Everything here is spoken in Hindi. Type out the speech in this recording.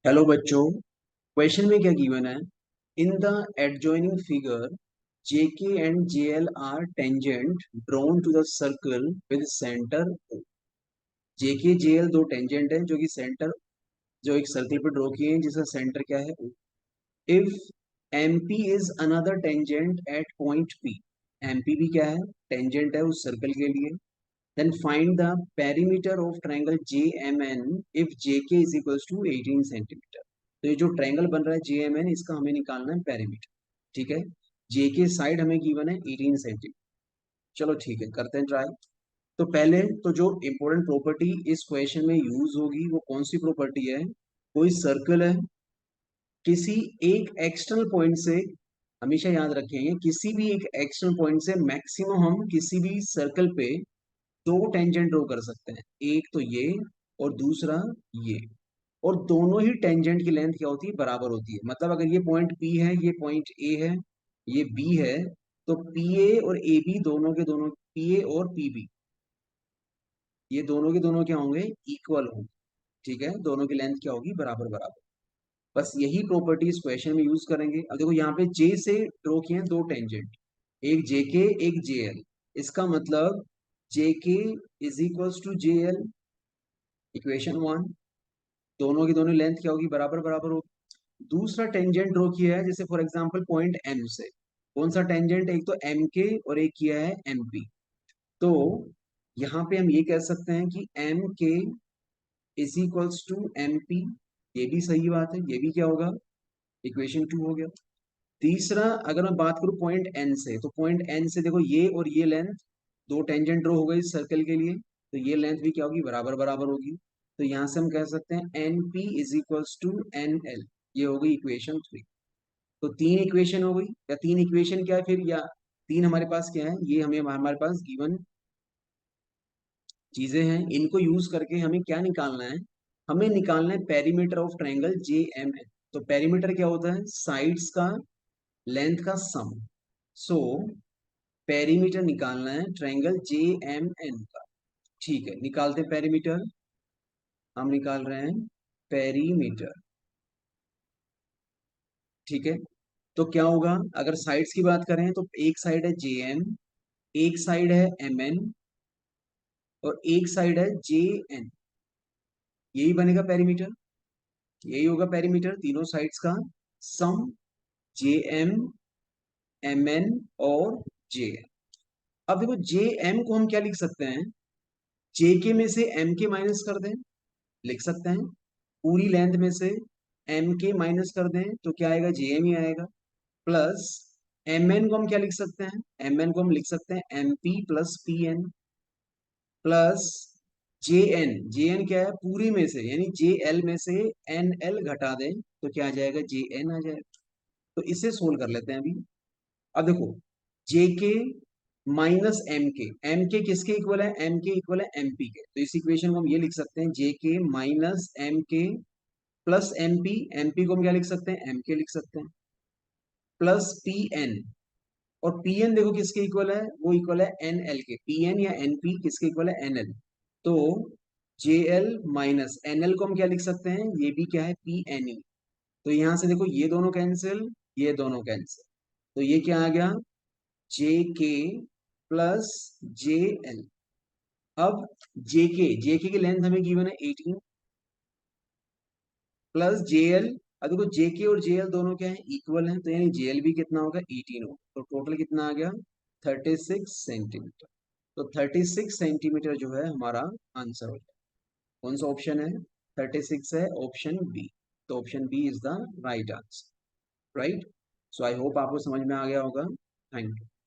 हेलो बच्चों। क्वेश्चन में क्या गिवन है? In the adjoining figure JK and JL are tangent drawn to the circle with centre O। JK JL दो टेंजेंट हैं जो कि सेंटर जो एक सर्कल पे ड्रॉ किए हैं जिसका सेंटर क्या है O। If MP is another tangent at point P। MP भी क्या है? टेंजेंट है उस सर्कल के लिए। Then find the perimeter of triangle JMN if JK is equals to 18 centimetre. तो ये जो ट्रायंगल बन रहा है JMN, इसका हमें निकालना है पेरीमीटर। ठीक है। JK साइड हमें गिवन है 18 सेंटीमीटर। चलो ठीक है, करते हैं ट्राई। तो पहले तो जो इंपॉर्टेंट प्रॉपर्टी इस क्वेश्चन में यूज होगी वो कौन सी प्रॉपर्टी है? कोई सर्कल है, किसी एक एक्सटर्नल पॉइंट से, हमेशा याद रखेंगे किसी भी एक एक्सटर्नल पॉइंट से मैक्सिमम हम किसी भी सर्कल पे दो टेंजेंट ड्रॉ कर सकते हैं। एक तो ये और दूसरा ये। और दोनों ही टेंजेंट की लेंथ क्या होती है? बराबर होती है। मतलब अगर ये पॉइंट P है, ये पॉइंट A है, ये B है, तो PA और AB दोनों के दोनों, PA और PB ये दोनों के दोनों क्या होंगे? इक्वल होंगे। ठीक है, दोनों की लेंथ क्या होगी? बराबर बराबर। बस यही प्रॉपर्टी इस क्वेश्चन में यूज करेंगे। अब देखो यहाँ पे J से ड्रॉ किए हैं दो टेंजेंट, एक JK एक JL। इसका मतलब JK is equals to JL, equation one. दोनों की दोनों लेंथ क्या होगी? बराबर बराबर होगी। दूसरा टेंजेंट ड्रॉ किया है, जैसे फॉर एग्जांपल पॉइंट M से। कौन सा टेंजेंट? एक तो MK और एक किया है MP। तो यहाँ पे हम ये कह सकते हैं कि MK is equals to MP। ये भी सही बात है, ये भी क्या होगा? इक्वेशन टू हो गया। तीसरा, अगर मैं बात करूं पॉइंट N से, तो पॉइंट N से देखो ये और ये लेंथ, दो टेंजेंट ड्रॉ हो गई सर्कल के लिए, तो ये लेंथ भी क्या होगी? बराबर बराबर होगी। तो यहां से हम कह सकते हैं NP is equals to NL। ये हो गई इक्वेशन थ्री। तो तीन इक्वेशन हो गई, या तीन इक्वेशन क्या है फिर, या तीन हमारे पास क्या है, ये हमें हमारे पास गिवन चीजें हैं। इनको यूज करके हमें क्या निकालना है? हमें निकालना है पेरीमीटर ऑफ ट्रायंगल JMN। तो पेरीमीटर क्या होता है? साइड्स का लेंथ का सम। सो पेरीमीटर निकालना है ट्रायंगल JMN का। ठीक है, निकालते हैं पेरीमीटर। हम निकाल रहे हैं पेरीमीटर। ठीक है। तो क्या होगा? अगर साइड्स की बात करें तो एक साइड है JM, एक साइड है MN और एक साइड है JN। यही बनेगा पेरीमीटर। यही होगा पेरीमीटर, तीनों साइड्स का सम, JM MN और JN। अब देखो JM को हम क्या लिख सकते हैं? JK में से MK माइनस कर दें, लिख सकते हैं। पूरी लेंथ में से MK माइनस कर दें तो क्या आएगा? JM ही आएगा। प्लस MN को हम क्या लिख सकते हैं? MN को हम लिख सकते हैं MP plus PN। Plus JN क्या है? पूरी में से यानी JL में से NL घटा दें तो क्या आ जाएगा? JN आ जाएगा। तो इसे सोल्व कर लेते हैं अभी। अब देखो, JK माइनस MK किसके इक्वल है? MK इक्वल है MP के। तो इस इक्वेशन को हम ये लिख सकते हैं JK minus MK plus MP को हम क्या लिख सकते हैं? MK लिख सकते हैं। प्लस PN, और PN देखो किसके इक्वल है? वो इक्वल है NL के। PN या NP किसके इक्वल है? NL। तो JL माइनस NL को हम क्या लिख सकते हैं? ये भी क्या है? PNE। तो यहां से देखो ये दोनों कैंसिल, ये दोनों कैंसिल, तो ये क्या आ गया? JK plus JL। अब JK की लेंथ हमें गिवन है 18 प्लस JL। अब देखो JK और JL दोनों क्या है? इक्वल हैं, तो यानी JL भी कितना होगा? 18 होगा। तो टोटल कितना आ गया? 36 सेंटीमीटर। तो 36 सेंटीमीटर जो है हमारा आंसर हो जाए। कौन सा ऑप्शन है? 36 है, ऑप्शन बी। तो option B is the right answer. Right. So I hope आपको समझ में आ गया होगा। Thank you.